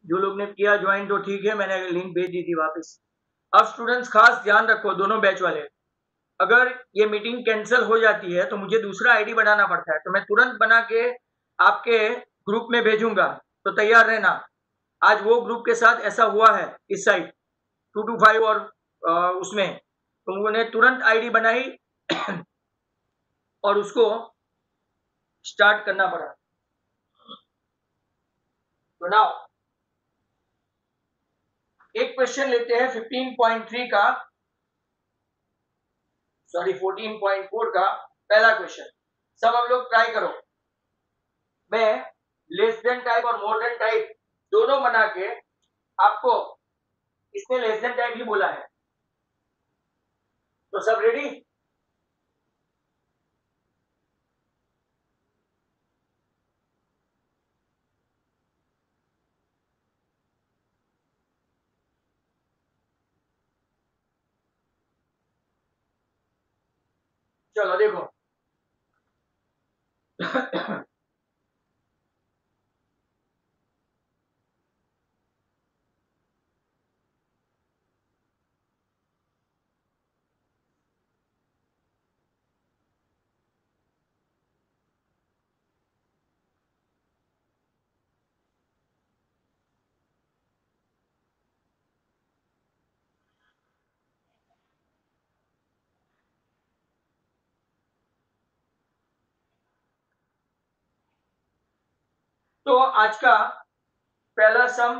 जो लोग ने किया ज्वाइन तो ठीक है, मैंने लिंक भेज दी थी वापस। अब स्टूडेंट्स खास ध्यान रखो, दोनों बैच वाले, अगर ये मीटिंग कैंसिल हो जाती है तो मुझे दूसरा आईडी बनाना पड़ता है, तो मैं तुरंत बना के आपके ग्रुप में भेजूंगा, तो तैयार रहना। आज वो ग्रुप के साथ ऐसा हुआ है इस साइड 225 और उसमें, तो उन्होंने तुरंत आईडी बनाई और उसको स्टार्ट करना पड़ा। तो नाउ एक क्वेश्चन लेते हैं 15.3 का, सॉरी 14.4 का पहला क्वेश्चन। सब आप लोग ट्राई करो। मैं लेस देन टाइप और मोर देन टाइप दोनों बना के आपको, इसने लेस देन टाइप ही बोला है, तो सब रेडी? चलो देखो तो आज का पहला सम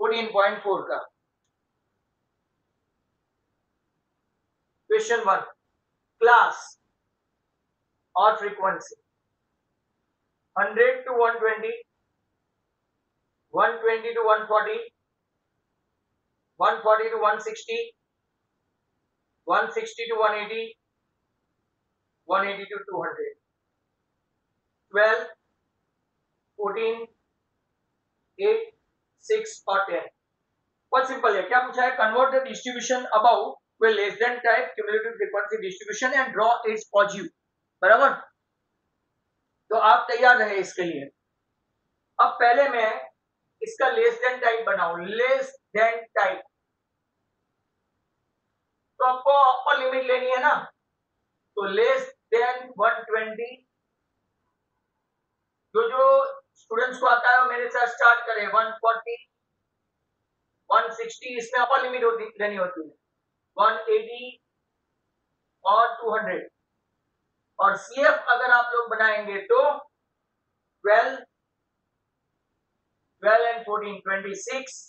14.4 का क्वेश्चन 1, क्लास और frequency 100 to 120, 120 to 140, 140 to 160, 160 to 180, 180 to 200, 12, 14, 8, 6 और 10। बहुत सिंपल है। क्या पूछा है? Convert the distribution above to less than type cumulative frequency distribution and draw its positive. बराबर? तो आप तैयार रहे इसके लिए। अब पहले मैं इसका लेस देन टाइप बनाऊं, लेस देन टाइप, तो आपको अपर लिमिट लेनी है ना, तो लेस देन 120, जो स्टूडेंट्स को आता है वो मेरे साथ स्टार्ट करें। 140, 160 इसमें अपर लिमिट होती लेनी होती है, 180 और 200। और सीएफ अगर आप लोग बनाएंगे तो 12, 12 and 14, 26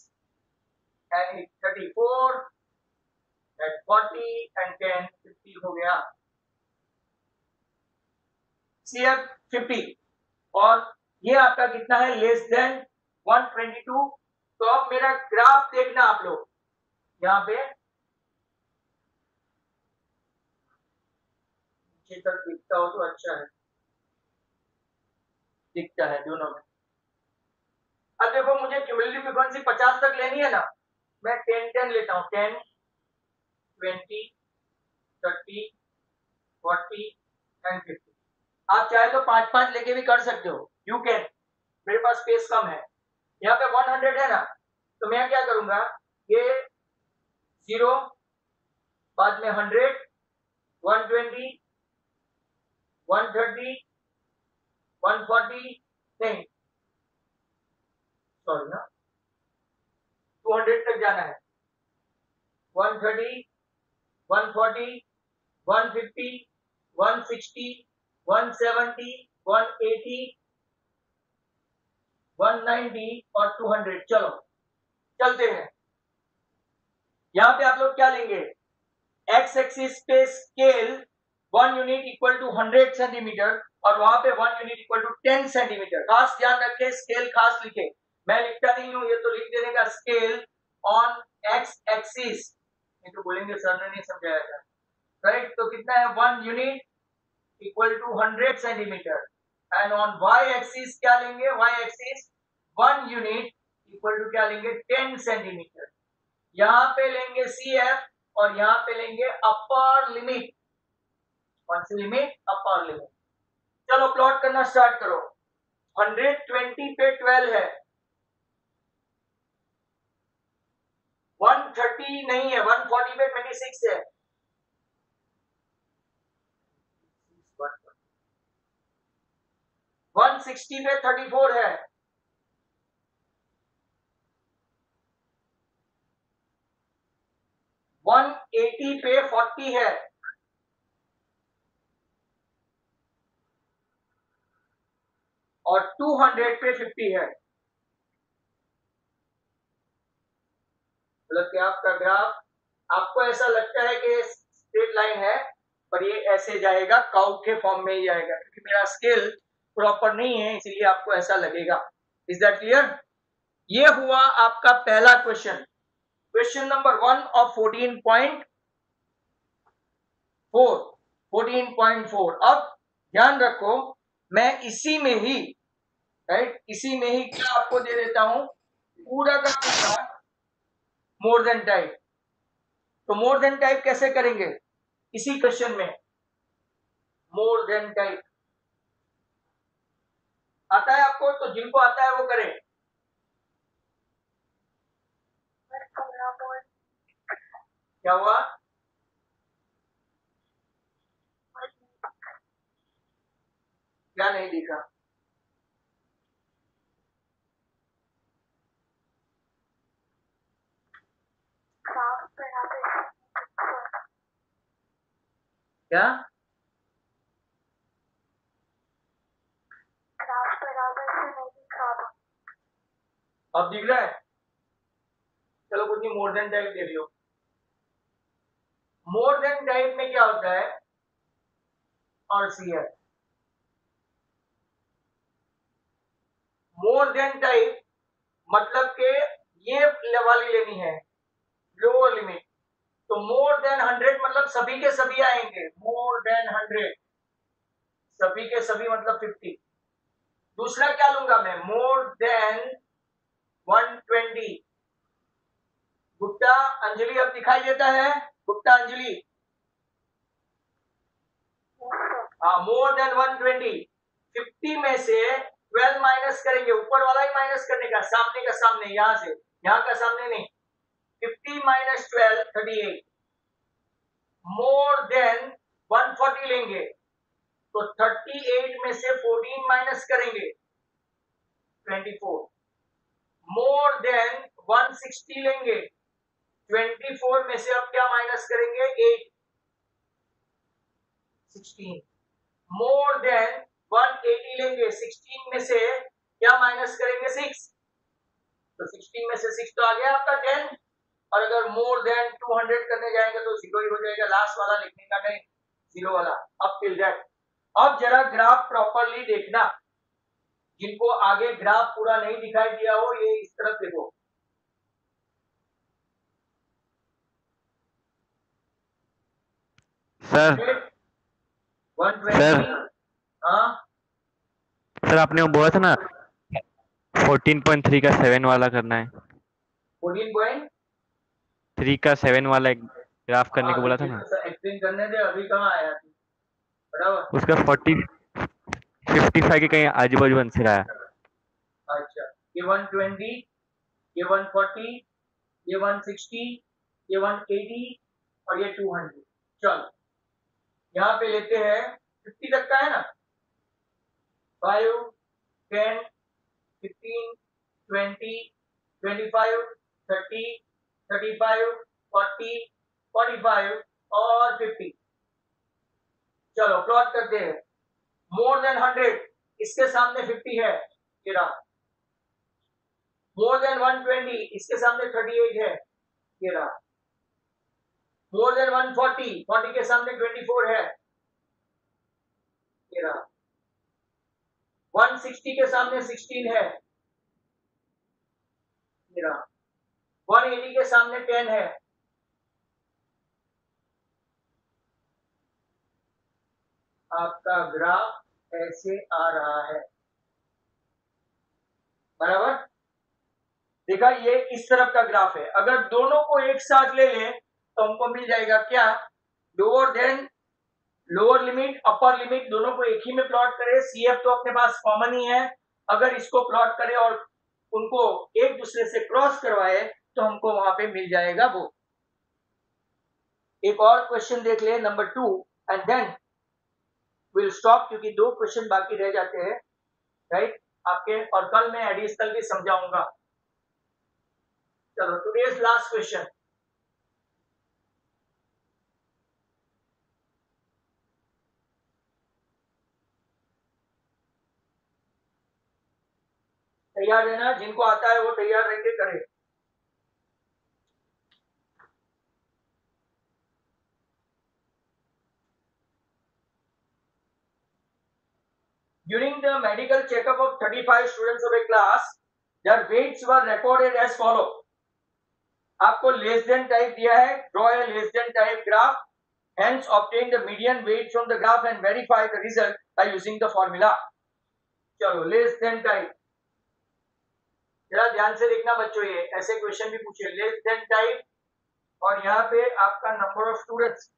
and 34 and 40 and 10, 50 हो गया, सीएफ 50। और ये आपका कितना है? Less than 122। तो अब मेरा ग्राफ देखना आप लोग, यहाँ पे नीचे तक दिखता हो तो अच्छा है, दिखता है दोनों में। अब देखो मुझे क्यूमुलेटिव फ्रीक्वेंसी 50 तक लेनी है ना, मैं 10 10 लेता हूँ, 10, 20, 30, 40 एंड 50। आप चाहे तो 5 5 लेके भी कर सकते हो, यू कैन। मेरे पास स्पेस कम है, यहाँ पे 100 है ना, तो मैं क्या करूंगा, ये 0, बाद में 100, 120, 130, 140, नहीं सॉरी ना, 200 तक जाना है, 130, 140, 150, 160, 170, 180, 190 और 200। चलो चलते हैं। यहां पे आप लोग क्या लेंगे? एक्स एक्सिस पे scale 1 unit equal to 100 centimetre और वहां पे 1 यूनिट इक्वल टू 10 सेंटीमीटर। खास ध्यान रखें, स्केल खास लिखे, मैं लिखता नहीं हूं, ये तो लिख देने का, स्केल ऑन एक्स एक्सिस। ये तो बोलेंगे सर ने नहीं समझाया था, राइट? तो कितना है? 1 unit equal to 100 centimetre. And on y axis क्या लेंगे? Y axis 1 unit equal to क्या लेंगे? 10 सेंटीमीटर। यहां पे लेंगे CF और यहां पे लेंगे अपर लिमिट। कौन सी लिमिट? Upper limit. चलो प्लॉट करना स्टार्ट करो। 120 पे 12 है, 130 नहीं है, 140 पे 26 है, 160 पे 34 है, 180 पे 40 है, और 200 पे 50 है। मतलब कि आपका ग्राफ, आपको ऐसा लगता है कि स्ट्रेट लाइन है, पर ये ऐसे जाएगा, काउ के फॉर्म में ही जाएगा, क्योंकि मेरा स्केल प्रॉपर नहीं है, इसलिए आपको ऐसा लगेगा। Is that clear? ये हुआ आपका पहला क्वेश्चन, क्वेश्चन नंबर 1 ऑफ 14.4। अब ध्यान रखो, मैं इसी में ही, राइट, इसी में ही क्या आपको दे देता हूं, पूरा का पूरा मोर देन टाइप। तो मोर देन टाइप कैसे करेंगे, इसी क्वेश्चन में मोर देन टाइप आता है आपको, तो जिनको आता है वो करें। क्या हुआ? क्या नहीं दिखा? क्या? अब दिख रहा है? चलो कुछ नहीं, मोर देन टाइप देख लो। मोर देन टाइप में क्या होता है, RCF। मोर देन टाइप मतलब के ये वाली लेनी है, लोअर लिमिट। तो मोर देन 100 मतलब सभी के सभी आएंगे, मोर देन 100 सभी के सभी मतलब 50। दूसरा क्या लूंगा मैं, मोर देन 120। गुप्ता अंजलि अब दिखाई देता है? गुप्ता अंजलि, हाँ, मोर देन 120। 50 में से 12 माइनस करेंगे, ऊपर वाला ही माइनस करने का, सामने का सामने, यहां से, यहां का सामने नहीं। 50 माइनस 12 38। मोर देन 140 लेंगे, तो 38 में से 14 माइनस करेंगे, 24। मोर देन 160 लेंगे, 24 में से अब क्या माइनस करेंगे, 8, 16। मोर देन 180 लेंगे, 16 में से क्या माइनस करेंगे, 6। तो 16 में से 6 तो आ गया आपका 10। और अगर मोर देन 200 करने जाएंगे तो 0 ही हो जाएगा, लास्ट वाला लिखने का नहीं, 0 वाला। अब टिल दैट, अब जरा ग्राफ प्रॉपरली देखना, जिनको आगे ग्राफ पूरा नहीं दिखाई दिया हो, ये इस तरफ देखो। सर 120, हाँ सर आपने वो बोला था ना 14.3 का 7 वाला करना है, 14.3 का 7 वाला एक ग्राफ करने को बोला था ना, एक्सप्लेन करने दे, अभी कहाँ आया तू, बराबर। उसका 55 के कहीं आजू बाजू बन से रहा है। अच्छा, ये 120, ये 140, ये 160, ये 180 और ये 200। चलो यहाँ पे लेते हैं, 50 तक का है ना, 5, 10, 15, 20, 25, 30, 35, 40, 45 और 50। चलो प्लॉट करते हैं। मोर देन 100 इसके सामने 50 है, ये रहा। मोर देन 120 इसके सामने 38 है, ये रहा। मोर देन 140 40 के सामने 24 है, ये रहा। 160 के सामने 16 है, ये रहा। 180 के सामने 10 है, आपका ग्राफ ऐसे आ रहा है, बराबर। देखा, ये इस तरफ का ग्राफ है। अगर दोनों को एक साथ ले लें तो हमको मिल जाएगा क्या, lower than, lower limit upper limit दोनों को एक ही में प्लॉट करें, CF तो अपने पास कॉमन ही है। अगर इसको प्लॉट करें और उनको एक दूसरे से क्रॉस करवाए तो हमको वहां पे मिल जाएगा वो। एक और क्वेश्चन देख ले number 2 and then will stop, क्योंकि 2 क्वेश्चन बाकी रह जाते हैं, राइट आपके, और कल मैं एडिशनल भी समझाऊंगा। चलो टुडेज लास्ट क्वेश्चन। तैयार रहना, जिनको आता है वो तैयार रह के करे। During the medical checkup of 35 students of a class, their weights were recorded as follow. आपको लेस देन टाइप दिया है, draw a less than type graph, hence obtain the median weight from the graph and verify the result by using the formula. चलो less than type, जरा ध्यान से देखना बच्चों, ये ऐसे क्वेश्चन भी पूछे, लेस देन टाइप, और यहाँ पे आपका number of students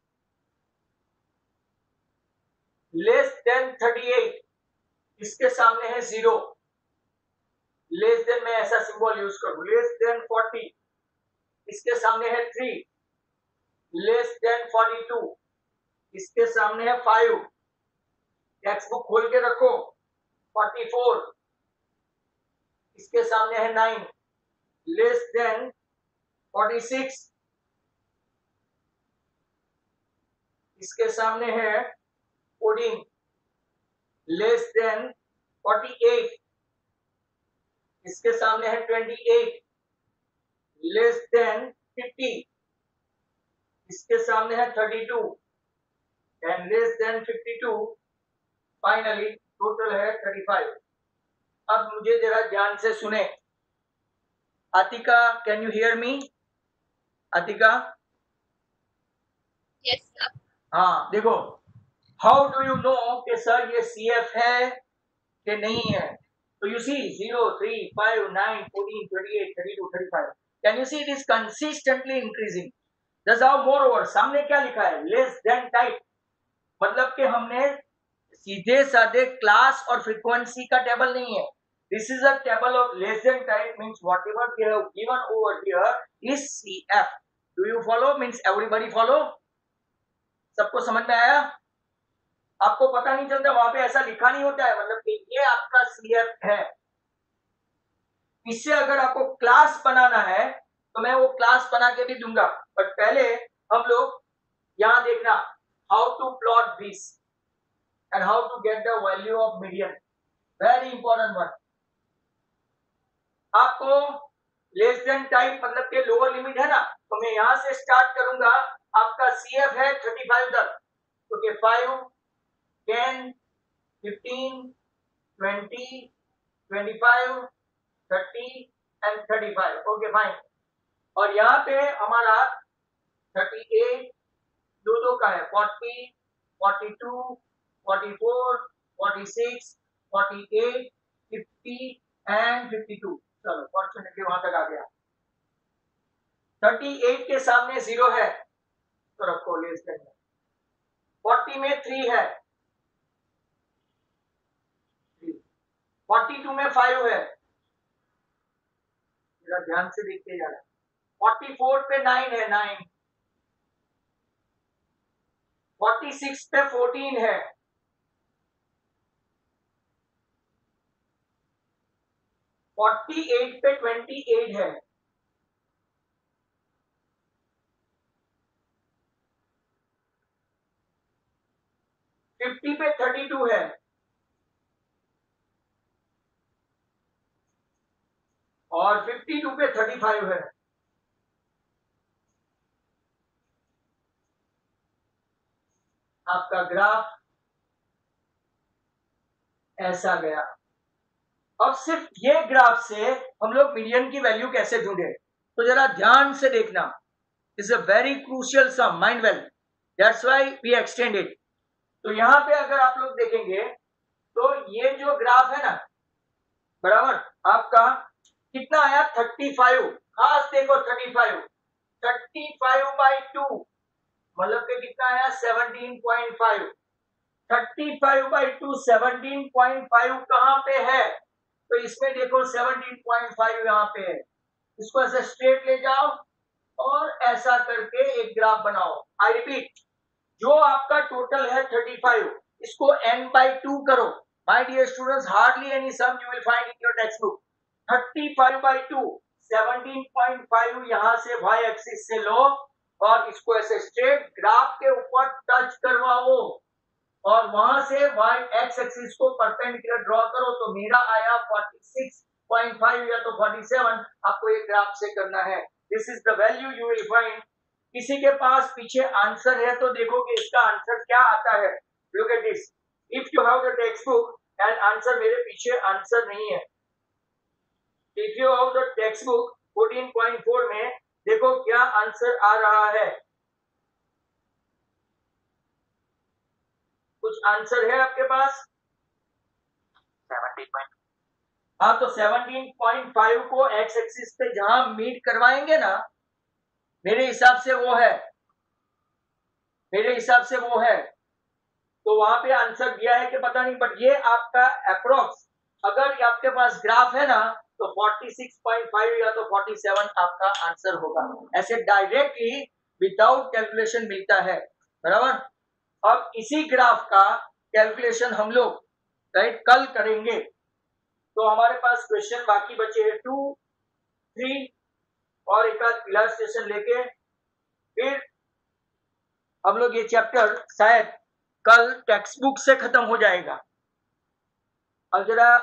less than 38, इसके सामने है 0, लेस देन में ऐसा सिंबल यूज करूं, लेस देन 40, इसके सामने है 3, लेस देन 42, इसके सामने है 5, टेक्स्ट बुक खोल के रखो, 44, इसके सामने है 9, लेस देन 46, इसके सामने है 14, लेस देन 48, इसके सामने है 28, लेस देन 50, इसके सामने है 32, and less than 52, finally total है 35। अब मुझे जरा ध्यान से सुने। Atika, can you hear me? Atika? Yes sir. हाँ देखो, हाउ डू यू नो कि सर ये CF है कि नहीं है? तो you see 0, 3, 5, 9, 14, 28, 32, 35, can you see it is consistently increasing. दस आओ मोर ओवर, सामने क्या लिखा है? लेस देन टाइप, मतलब कि हमने सीधे साधे क्लास और फ्रीक्वेंसी का टेबल नहीं है, this is a table of less than type, means whatever they have given over here is CF। Do you follow? Means everybody follow? सबको समझ में आया? आपको पता नहीं चलता, वहां पे ऐसा लिखा नहीं होता है, मतलब कि ये आपका CF है। इससे अगर आपको क्लास बनाना है तो मैं वो क्लास बना के भी दूंगा, बट पहले हम लोग यहां देखना how to plot this and how to get the value of median, very important one. आपको लेस देन टाइप मतलब के लोअर लिमिट है ना, तो मैं यहां से स्टार्ट करूंगा, आपका CF है 35 तक, तो 5, 10, 15, 20, 25, 30 एंड 35, ओके फाइन। और यहाँ पे हमारा 38 दो का है, 40, 42, 44, 46, 48, 50 एंड 52। चलो फॉर्चुनेटली वहां तक आ गया। 38 के सामने 0 है तो रखो लेस देन। 40 में 3 है, 42 में 5 है, जरा ध्यान से देखते जा रहा है। 44 पे 9 है, 9। 46 पे 14 है, 48 पे 28 है, 50 पे 32 है, और 52 पे 35 है। आपका ग्राफ ऐसा गया। अब सिर्फ ये ग्राफ से हम लोग मीडियन की वैल्यू कैसे ढूंढे, तो जरा ध्यान से देखना, is a very crucial sum, mind well, that's why we extend it. तो यहां पे अगर आप लोग देखेंगे तो ये जो ग्राफ है ना, बराबर आपका कितना आया? 35। खास देखो 35, 35/2 मतलब कि कितना आया? 17.5। 35/2 17.5 कहां पे है? तो इसमें देखो 17.5 यहां पे है, इसको ऐसे स्ट्रेट ले जाओ और ऐसा करके एक ग्राफ बनाओ। आई रिपीट, जो आपका टोटल है 35, इसको n/2 करो। My dear students, hardly any sum you will find in your text book. 35/2 17.5 यहां से y एक्सिस से लो और इसको ऐसे स्ट्रेट ग्राफ के ऊपर टच करवाओ और वहां से y x एक्सिस को परपेंडिकुलर ड्रॉ करो। तो मेरा आया 46.5 या तो 47। आपको ये ग्राफ से करना है। This is the value you will find. किसी के पास पीछे आंसर है तो देखोगे इसका आंसर क्या आता है। Look at this, if you have the text book and answer, मेरे पीछे आंसर नहीं है। If you have the text book 14.4 में देखो क्या आंसर आ रहा है। कुछ आंसर है आपके पास? 17. हाँ, तो 17.5 को एक्स एक्सिस पे जहां मीट करवाएंगे ना, मेरे हिसाब से वो है, मेरे हिसाब से वो है। तो वहां पे आंसर दिया है कि पता नहीं, बट ये आपका अप्रोक्स, अगर आपके पास ग्राफ है ना तो 46.5 या तो 47 आपका आंसर होगा। ऐसे डायरेक्टली विदाउट कैलकुलेशन मिलता है, बराबर। अब इसी ग्राफ का कैलकुलेशन हम लोग राइट कल करेंगे। तो हमारे पास क्वेश्चन बाकी बचे हैं 2, 3 और एक आध इलास्ट्रेशन लेके फिर हम लोग ये चैप्टर शायद कल टेक्स्ट बुक से खत्म हो जाएगा। अब जरा